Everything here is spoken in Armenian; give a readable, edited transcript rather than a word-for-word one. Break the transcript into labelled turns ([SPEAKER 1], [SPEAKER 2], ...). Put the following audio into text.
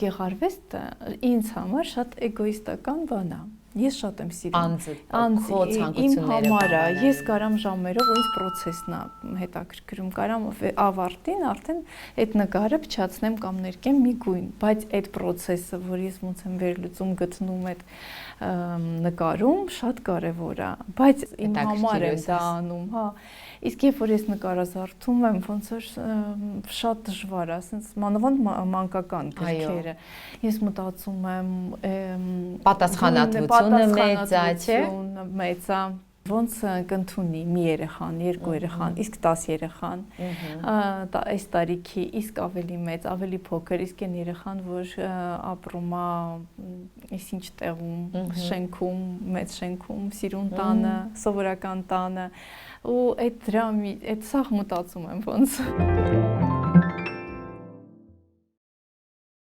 [SPEAKER 1] Գեղարվեստը ինձ համար շատ էգոիստական բան է։ Ես շատ եմ սիրում։ Իմ համար է, ես կարամ ժամերով ու ինձ պրոցեսն է հետաքրքրում, կարամ ավարտին արդեն այդ նկարը փչացնեմ կամ ներկեմ մի գույն, բայց այդ պրոցեսը, որ ես ոնց եմ վերլուծում գտնում այդ նկարում, շատ կարևոր է, բայց իմ համար եմ դա անում, հա։ Իսկ երբ որ ես նկարազարդում եմ, ոնց որ շատ դժվար է, ասենց մանավանդ մանկական գրքերը։ Ես մտածում եմ
[SPEAKER 2] պատասխանատվությունը
[SPEAKER 1] մեծ է, ոնց կընդունի մի երեխան, երկու երեխան, իսկ 10 երեխան, այս տարիքի, իսկ ավելի մեծ, ավելի փոքր, իսկ այն երեխան, որ ապրում է ինչ տեղում, շենքում, մեծ շենքում, սիրուն տանը, սովորական տանը, ու այդ սաղ մտածում եմ ոնց։